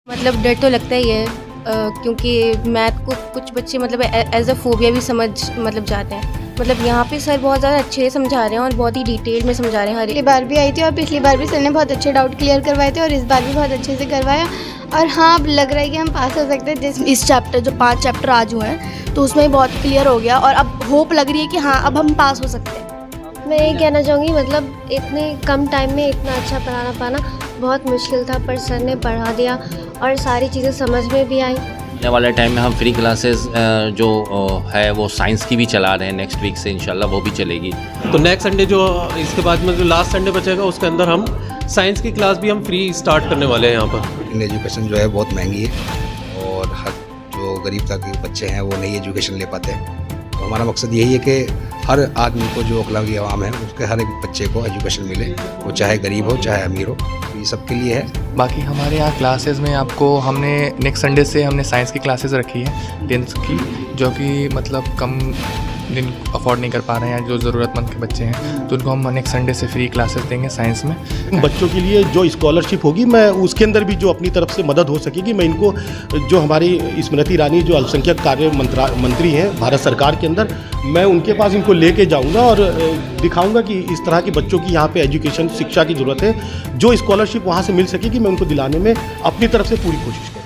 मतलब डर तो लगता ही है क्योंकि मैथ को कुछ बच्चे मतलब एज अ फोबिया भी समझ मतलब जाते हैं। मतलब यहाँ पे सर बहुत ज़्यादा अच्छे से समझा रहे हैं और बहुत ही डिटेल में समझा रहे हैं। पिछली बार भी आई थी और पिछली बार भी सर ने बहुत अच्छे डाउट क्लियर करवाए थे और इस बार भी बहुत अच्छे से करवाया और हाँ अब लग रहा है कि हम पास हो सकते हैं। इस चैप्टर जो 5 चैप्टर आज हुए हैं तो उसमें बहुत क्लियर हो गया और अब होप लग रही है कि हाँ अब हम पास हो सकते हैं। मैं ये कहना चाहूँगी मतलब इतने कम टाइम में इतना अच्छा पढ़ाना पाना बहुत मुश्किल था, पर सर ने पढ़ा दिया और सारी चीज़ें समझ में भी आई। आने वाले टाइम में हम फ्री क्लासेस जो है वो साइंस की भी चला रहे हैं। नेक्स्ट वीक से इंशाल्लाह वो भी चलेगी। तो नेक्स्ट संडे जो इसके बाद में जो लास्ट संडे बचेगा उसके अंदर हम साइंस की क्लास भी हम फ्री स्टार्ट करने वाले हैं यहाँ पर। इन एजुकेशन जो है बहुत महंगी है और हर जो गरीब तक के बच्चे हैं वो नई एजुकेशन ले पाते हैं। तो हमारा मकसद यही है कि हर आदमी को जो अखलाकी आवाम है उसके हर एक बच्चे को एजुकेशन मिले, वो चाहे गरीब हो चाहे अमीर हो, ये सबके लिए है। बाकी हमारे यहाँ क्लासेस में आपको हमने नेक्स्ट संडे से हमने साइंस की क्लासेस रखी है 10th की, जो कि मतलब कम जिन अफोर्ड नहीं कर पा रहे हैं, जो ज़रूरतमंद के बच्चे हैं, तो उनको हम नेक्स्ट संडे से फ्री क्लासेस देंगे साइंस में। बच्चों के लिए जो स्कॉलरशिप होगी मैं उसके अंदर भी जो अपनी तरफ से मदद हो सकेगी मैं इनको, जो हमारी स्मृति ईरानी जो अल्पसंख्यक कार्य मंत्री हैं भारत सरकार के अंदर, मैं उनके पास इनको लेके जाऊंगा और दिखाऊंगा कि इस तरह के बच्चों की यहाँ पे एजुकेशन शिक्षा की ज़रूरत है। जो स्कॉलरशिप वहाँ से मिल सकेगी मैं उनको दिलाने में अपनी तरफ से पूरी कोशिश करूँगा।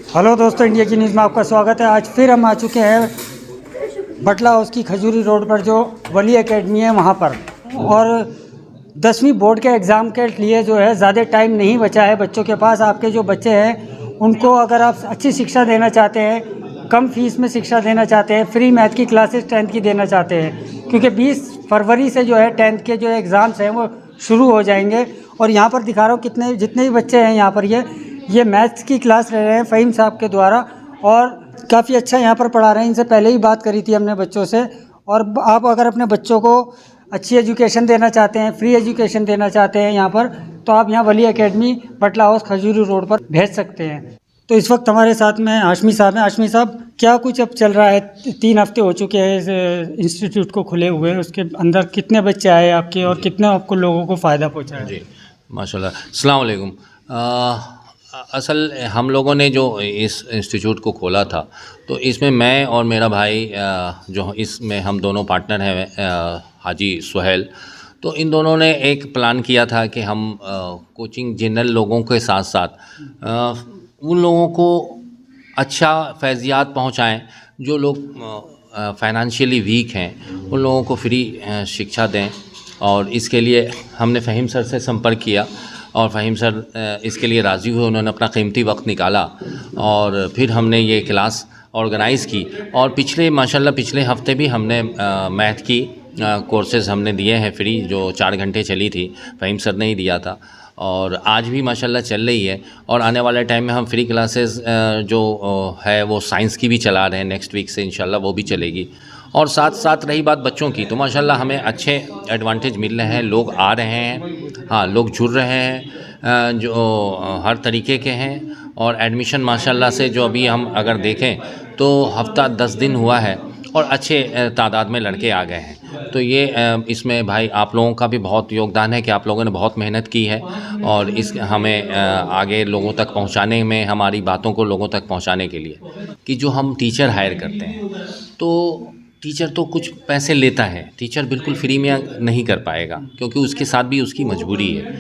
हेलो दोस्तों, इंडिया की न्यूज़ में आपका स्वागत है। आज फिर हम आ चुके हैं बटला हाउस की खजूरी रोड पर जो वली एकेडमी है वहाँ पर, और 10वीं बोर्ड के एग्ज़ाम के लिए जो है ज़्यादा टाइम नहीं बचा है बच्चों के पास। आपके जो बच्चे हैं उनको अगर आप अच्छी शिक्षा देना चाहते हैं, कम फीस में शिक्षा देना चाहते हैं, फ्री मैथ की क्लासेस 10th की देना चाहते हैं, क्योंकि 20 फरवरी से जो है 10th के जो एग्ज़ाम्स हैं वो शुरू हो जाएंगे। और यहाँ पर दिखा रहा हूँ जितने भी बच्चे हैं यहाँ पर ये मैथ्स की क्लास ले रहे हैं फ़हीम साहब के द्वारा, और काफ़ी अच्छा यहाँ पर पढ़ा रहे हैं। इनसे पहले ही बात करी थी हमने बच्चों से। और आप अगर अपने बच्चों को अच्छी एजुकेशन देना चाहते हैं, फ्री एजुकेशन देना चाहते हैं यहाँ पर, तो आप यहाँ वली एकेडमी बटला हाउस खजूरी रोड पर भेज सकते हैं। तो इस वक्त हमारे साथ में हाशमी साहब हैं। हाशमी साहब, क्या कुछ अब चल रहा है? 3 हफ्ते हो चुके हैं इस इंस्टीट्यूट को खुले हुए, उसके अंदर कितने बच्चे आए आपके और कितने आपको लोगों को फ़ायदा पहुँचा है? जी माशाल्लाह, अस्सलाम वालेकुम। असल हम लोगों ने जो इस इंस्टीट्यूट को खोला था तो इसमें मैं और मेरा भाई जो इसमें हम दोनों पार्टनर हैं, हाजी सुहेल, तो इन दोनों ने एक प्लान किया था कि हम कोचिंग जनरल लोगों के साथ साथ उन लोगों को अच्छा फैज़ियात पहुंचाएं जो लोग फाइनेंशियली वीक हैं, उन लोगों को फ्री शिक्षा दें। और इसके लिए हमने फ़हीम सर से संपर्क किया और फ़हीम सर इसके लिए राज़ी हुए। उन्होंने अपना कीमती वक्त निकाला और फिर हमने ये क्लास ऑर्गेनाइज़ की। और पिछले हफ्ते भी हमने मैथ की कोर्सेज़ हमने दिए हैं फ्री, जो 4 घंटे चली थी, फ़हीम सर ने ही दिया था। और आज भी माशाल्लाह चल रही है। और आने वाले टाइम में हम फ्री क्लासेस जो है वो साइंस की भी चला रहे हैं। नेक्स्ट वीक से इंशाल्लाह वो भी चलेगी। और साथ साथ रही बात बच्चों की, तो माशाल्लाह हमें अच्छे एडवांटेज मिल रहे हैं। लोग आ रहे हैं, हाँ लोग जुड़ रहे हैं जो हर तरीके के हैं। और एडमिशन माशाल्लाह से जो अभी हम अगर देखें तो हफ्ता 10 दिन हुआ है और अच्छे तादाद में लड़के आ गए हैं। तो ये इसमें भाई आप लोगों का भी बहुत योगदान है कि आप लोगों ने बहुत मेहनत की है और इस हमें आगे लोगों तक पहुंचाने में, हमारी बातों को लोगों तक पहुंचाने के लिए, कि जो हम टीचर हायर करते हैं तो टीचर तो कुछ पैसे लेता है, टीचर बिल्कुल फ्री में नहीं कर पाएगा क्योंकि उसके साथ भी उसकी मजबूरी है।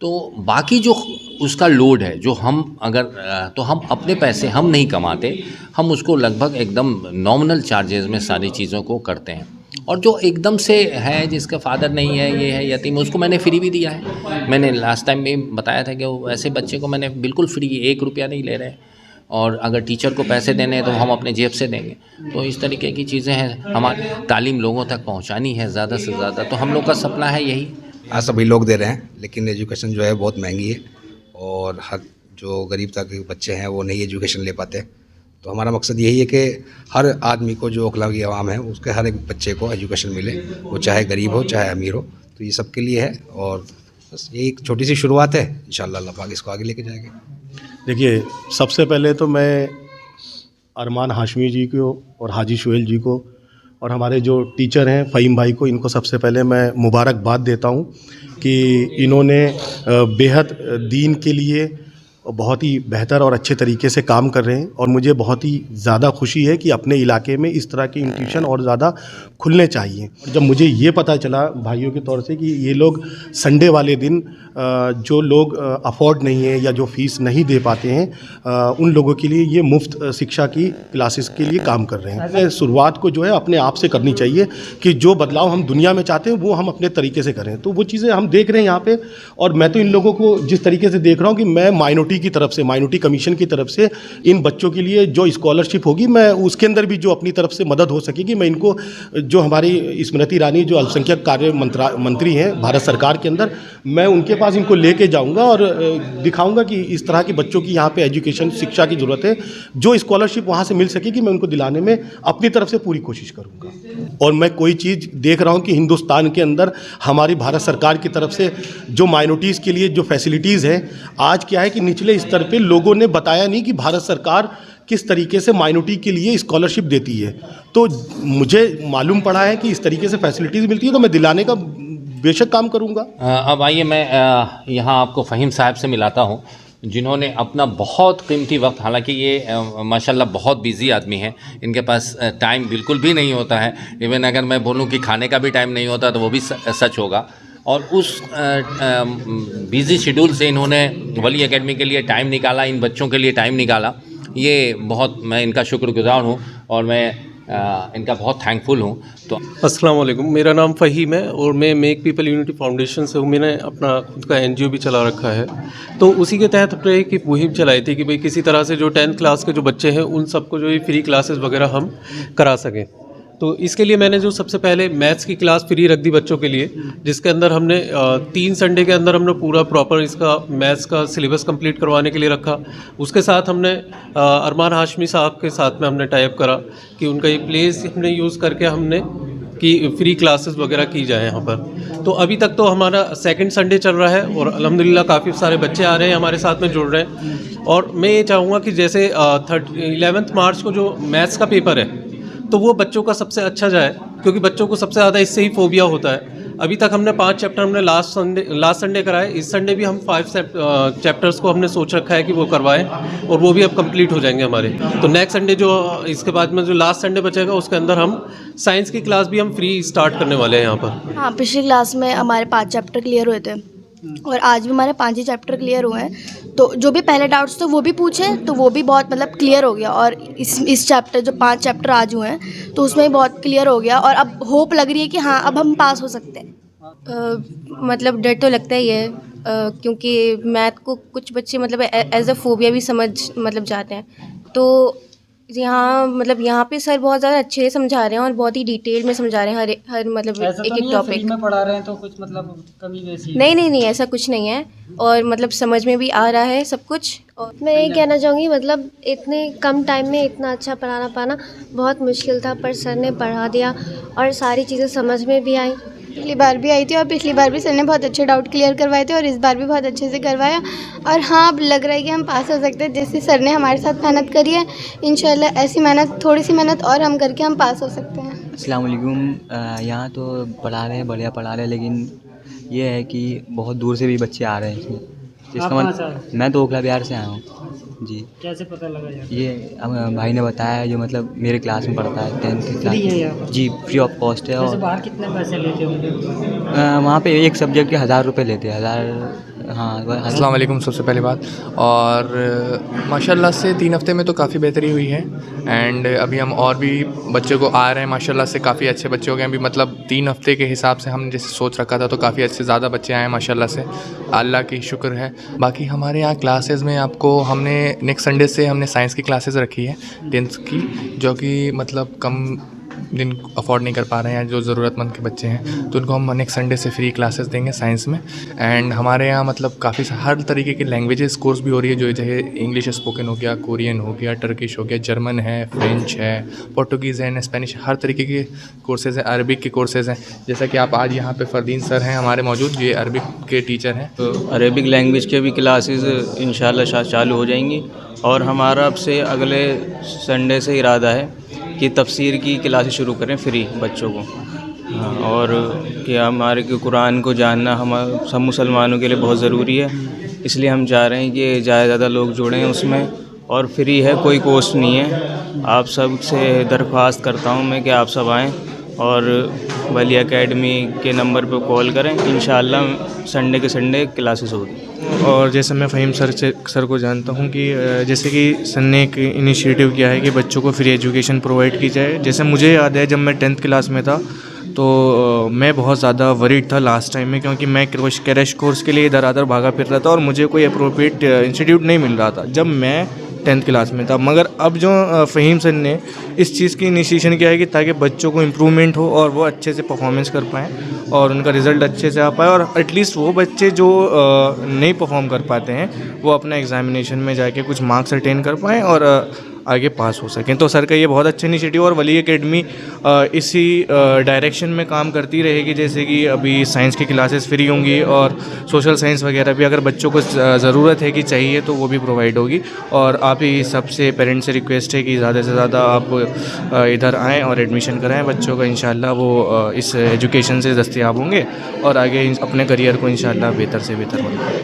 तो बाकी जो उसका लोड है, जो हम अगर तो हम अपने पैसे हम नहीं कमाते, हम उसको लगभग एकदम नॉमिनल चार्जेस में सारी चीज़ों को करते हैं। और जो एकदम से है, जिसका फादर नहीं है, ये है यतीम, उसको मैंने फ्री भी दिया है। मैंने लास्ट टाइम भी बताया था कि वो ऐसे बच्चे को मैंने बिल्कुल फ्री, 1 रुपया नहीं ले रहे। और अगर टीचर को पैसे देने हैं तो हम अपने जेब से देंगे। तो इस तरीके की चीज़ें हैं। हमारी तालीम लोगों तक पहुंचानी है ज़्यादा से ज़्यादा, तो हम लोग का सपना है यही। हाँ, सभी लोग दे रहे हैं, लेकिन एजुकेशन जो है बहुत महंगी है और हर जो गरीब तक के बच्चे हैं वो नई एजुकेशन ले पाते हैं। तो हमारा मकसद यही है कि हर आदमी को जो अखलाकी आवाम है उसके हर एक बच्चे को एजुकेशन मिले, वो चाहे गरीब हो चाहे अमीर हो, तो ये सबके लिए है। और बस ये एक छोटी सी शुरुआत है, इंशाल्लाह अल्लाह पाक इसको आगे लेके जाएंगे। देखिए, सबसे पहले तो मैं अरमान हाशमी जी को और हाजी सुहेल जी को और हमारे जो टीचर हैं फ़हीम भाई को, इनको सबसे पहले मैं मुबारकबाद देता हूँ कि इन्होंने बेहद दीन के लिए बहुत ही बेहतर और अच्छे तरीके से काम कर रहे हैं। और मुझे बहुत ही ज़्यादा खुशी है कि अपने इलाके में इस तरह के इंस्टीट्यूशन और ज़्यादा खुलने चाहिए। और जब मुझे ये पता चला भाइयों के तौर से कि ये लोग संडे वाले दिन जो लोग अफोर्ड नहीं है या जो फ़ीस नहीं दे पाते हैं उन लोगों के लिए ये मुफ्त शिक्षा की क्लासेस के लिए काम कर रहे हैं। शुरुआत को जो है अपने आप से करनी चाहिए कि जो बदलाव हम दुनिया में चाहते हैं वो हम अपने तरीके से करें। तो वो चीज़ें हम देख रहे हैं यहाँ पे। और मैं तो इन लोगों को जिस तरीके से देख रहा हूँ कि मैं माइनॉरिटी की तरफ से, माइनॉरिटी कमीशन की तरफ से इन बच्चों के लिए जो स्कॉलरशिप होगी, मैं उसके अंदर भी जो अपनी तरफ से मदद हो सकेगी मैं इनको, जो हमारी स्मृति ईरानी जो अल्पसंख्यक कार्य मंत्री हैं भारत सरकार के अंदर, मैं उनके पास इनको लेके जाऊंगा और दिखाऊंगा कि इस तरह के बच्चों की यहाँ पे एजुकेशन शिक्षा की ज़रूरत है। जो स्कॉलरशिप वहाँ से मिल सकेगी मैं उनको दिलाने में अपनी तरफ से पूरी कोशिश करूँगा। और मैं कोई चीज़ देख रहा हूँ कि हिंदुस्तान के अंदर हमारी भारत सरकार की तरफ से जो माइनॉरिटीज़ के लिए जो फैसिलिटीज़ हैं, आज क्या है कि निचले स्तर पे लोगों ने बताया नहीं कि भारत सरकार किस तरीके से माइनॉरिटी के लिए स्कॉलरशिप देती है। तो मुझे मालूम पड़ा है कि इस तरीके से फैसिलिटीज़ मिलती है, तो मैं दिलाने का बेशक काम करूँगा। अब आइए मैं यहाँ आपको फ़हीम साहब से मिलाता हूँ, जिन्होंने अपना बहुत कीमती वक्त, हालांकि ये माशाल्लाह बहुत बिज़ी आदमी हैं, इनके पास टाइम बिल्कुल भी नहीं होता है। इवन अगर मैं बोलूँ कि खाने का भी टाइम नहीं होता तो वो भी सच होगा। और उस बिज़ी शेड्यूल से इन्होंने वली एकेडमी के लिए टाइम निकाला, इन बच्चों के लिए टाइम निकाला। ये बहुत, मैं इनका शुक्रगुज़ार हूँ और मैं इनका बहुत थैंकफुल हूँ। तो अस्सलाम वालेकुम, मेरा नाम फ़हीम है और मैं मेक पीपल यूनिटी फाउंडेशन से हूँ। मैंने अपना खुद का NGO भी चला रखा है। तो उसी के तहत अपने एक मुहिम चलाई थी कि भाई किसी तरह से जो 10th क्लास के जो बच्चे हैं उन सबको जो ये फ्री क्लासेस वगैरह हम करा सकें। तो इसके लिए मैंने जो सबसे पहले मैथ्स की क्लास फ्री रख दी बच्चों के लिए, जिसके अंदर हमने 3 संडे के अंदर हमने पूरा प्रॉपर इसका मैथ्स का सिलेबस कंप्लीट करवाने के लिए रखा। उसके साथ हमने अरमान हाशमी साहब के साथ में हमने टाइप करा कि उनका ये प्लेस हमने यूज़ करके हमने कि फ्री क्लासेस वगैरह की जाए यहाँ पर। तो अभी तक तो हमारा 2nd संडे चल रहा है और अल्हम्दुलिल्लाह काफ़ी सारे बच्चे आ रहे हैं हमारे साथ में जुड़ रहे हैं। और मैं ये चाहूँगा कि जैसे 11 मार्च को जो मैथ्स का पेपर है तो वो बच्चों का सबसे अच्छा जाए, क्योंकि बच्चों को सबसे ज़्यादा इससे ही फोबिया होता है। अभी तक हमने 5 चैप्टर हमने लास्ट संडे कराए। इस संडे भी हम 5 चैप्टर्स को हमने सोच रखा है कि वो करवाएं और वो भी अब कंप्लीट हो जाएंगे हमारे। तो नेक्स्ट संडे जो इसके बाद में जो लास्ट संडे बचेगा उसके अंदर हम साइंस की क्लास भी हम फ्री स्टार्ट करने वाले हैं यहाँ पर। हाँ, पिछली क्लास में हमारे 5 चैप्टर क्लियर हुए थे और आज भी हमारे 5 ही चैप्टर क्लियर हुए हैं। तो जो भी पहले डाउट्स थे वो भी पूछे तो वो भी बहुत मतलब क्लियर हो गया। और इस चैप्टर जो 5 चैप्टर आज हुए हैं तो उसमें भी बहुत क्लियर हो गया और अब होप लग रही है कि हाँ अब हम पास हो सकते हैं। मतलब डर तो लगता ही है, क्योंकि मैथ को कुछ बच्चे मतलब एज अ फोबिया भी समझ मतलब जाते हैं। तो यहाँ पे सर बहुत ज़्यादा अच्छे से समझा रहे हैं और बहुत ही डिटेल में समझा रहे हैं हर मतलब एक टॉपिक में पढ़ा रहे हैं तो कुछ मतलब कमी वैसी नहीं ऐसा कुछ नहीं है। और मतलब समझ में भी आ रहा है सब कुछ। और मैं ये कहना चाहूँगी, मतलब इतने कम टाइम में इतना अच्छा पढ़ाना पाना बहुत मुश्किल था, पर सर ने पढ़ा दिया और सारी चीज़ें समझ में भी आई। पिछली बार भी आई थी और पिछली बार भी सर ने बहुत अच्छे डाउट क्लियर करवाए थे और इस बार भी बहुत अच्छे से करवाया। और हाँ, अब लग रहा है कि हम पास हो सकते हैं। जैसे सर ने हमारे साथ मेहनत करी है, इंशाल्लाह ऐसी मेहनत, थोड़ी सी मेहनत और हम करके हम पास हो सकते हैं। अस्सलाम वालेकुम। यहाँ तो पढ़ा रहे हैं, बढ़िया पढ़ा रहे हैं, लेकिन ये है कि बहुत दूर से भी बच्चे आ रहे हैं इसमें। मैं तो ओखला बिहार से आया हूँ जी। कैसे पता लगा यार? ये भाई ने बताया, जो मतलब मेरे क्लास में पढ़ता है 10th की क्लास। जी, फ्री ऑफ कॉस्ट है। और बाहर कितने पैसे लेते होंगे? वहाँ पे एक सब्जेक्ट के 1000 रुपये लेते हैं। 1000। हाँ, अस्सलाम वालेकुम सबसे पहली बात। और माशाल्लाह से 3 हफ्ते में तो काफ़ी बेहतरी हुई है। एंड अभी हम और भी बच्चों को आ रहे हैं माशाल्लाह से, काफ़ी अच्छे बच्चे हो गए अभी। मतलब 3 हफ्ते के हिसाब से हम जैसे सोच रखा था तो काफ़ी अच्छे ज़्यादा बच्चे आए हैं माशाल्लाह से, अल्लाह की शुक्र है। बाकी हमारे यहाँ क्लासेस में आपको हमने नेक्स्ट संडे से हमने साइंस की क्लासेस रखी है 10th की, जो कि मतलब कम जिन अफोर्ड नहीं कर पा रहे हैं, जो ज़रूरतमंद के बच्चे हैं, तो उनको हम नेक्स्ट संडे से फ्री क्लासेस देंगे साइंस में। एंड हमारे यहाँ मतलब काफ़ी हर तरीके की लैंग्वेजेस कोर्स भी हो रही है, जो चाहे इंग्लिश स्पोकन हो गया, कोरियन हो गया, टर्किश हो गया, जर्मन है, फ्रेंच है, पोर्टुगीज़ है, स्पेनिश, हर तरीके के कोर्सेज़ हैं, अरबिक के कोर्सेज़ हैं। जैसा कि आप आज यहाँ पे फ़रदीन सर हैं हमारे मौजूद, ये अरबिक के टीचर हैं। तो अरबिक लैंग्वेज के भी क्लासेस इंशाल्लाह चालू हो जाएंगी और हमारा अब से अगले संडे से इरादा है कि तफसीर की क्लासेस शुरू करें फ्री बच्चों को। हाँ, और कि हमारे के कुरान को जानना हम सब मुसलमानों के लिए बहुत ज़रूरी है, इसलिए हम चाह रहे हैं कि ज़्यादा लोग जुड़ें उसमें, और फ्री है, कोई कॉस्ट नहीं है। आप सब से दरख्वास्त करता हूँ मैं कि आप सब आएँ और वली एकेडमी के नंबर पर कॉल करें। इंशाअल्लाह संडे के संडे क्लासेस होगी। और जैसे मैं फ़हीम सर को जानता हूँ कि जैसे कि सर ने एक इनिशिएटिव किया है कि बच्चों को फ्री एजुकेशन प्रोवाइड की जाए। जैसे मुझे याद है जब मैं 10th क्लास में था तो मैं बहुत ज़्यादा वरीड था लास्ट टाइम में, क्योंकि मैं क्रैश कोर्स के लिए इधर उधर भागा फिर रहा था और मुझे कोई अप्रोप्रिएट इंस्टीट्यूट नहीं मिल रहा था जब मैं 10th क्लास में था। मगर अब जो फ़हीम सर ने इस चीज़ की इनिशिएशन किया है कि ताकि बच्चों को इम्प्रूवमेंट हो और वो अच्छे से परफॉर्मेंस कर पाएँ और उनका रिज़ल्ट अच्छे से आ पाए, और एटलीस्ट वो बच्चे जो नहीं परफॉर्म कर पाते हैं वो अपना एग्ज़ामिनेशन में जाके कुछ मार्क्स अटेन कर पाएँ और आगे पास हो सकें। तो सर का ये बहुत अच्छा इनिशिएटिव, और वली एकेडमी इसी डायरेक्शन में काम करती रहेगी। जैसे कि अभी साइंस की क्लासेस फ्री होंगी और सोशल साइंस वगैरह भी अगर बच्चों को ज़रूरत है कि चाहिए तो वो भी प्रोवाइड होगी। और आप ही सबसे पेरेंट्स से रिक्वेस्ट है कि ज़्यादा से ज़्यादा आप इधर आएँ और एडमिशन कराएँ बच्चों का। इंशाल्लाह वो इस एजुकेशन से दस्तयाब होंगे और आगे अपने करियर को इंशाल्लाह बेहतर से बेहतर बनाएँ।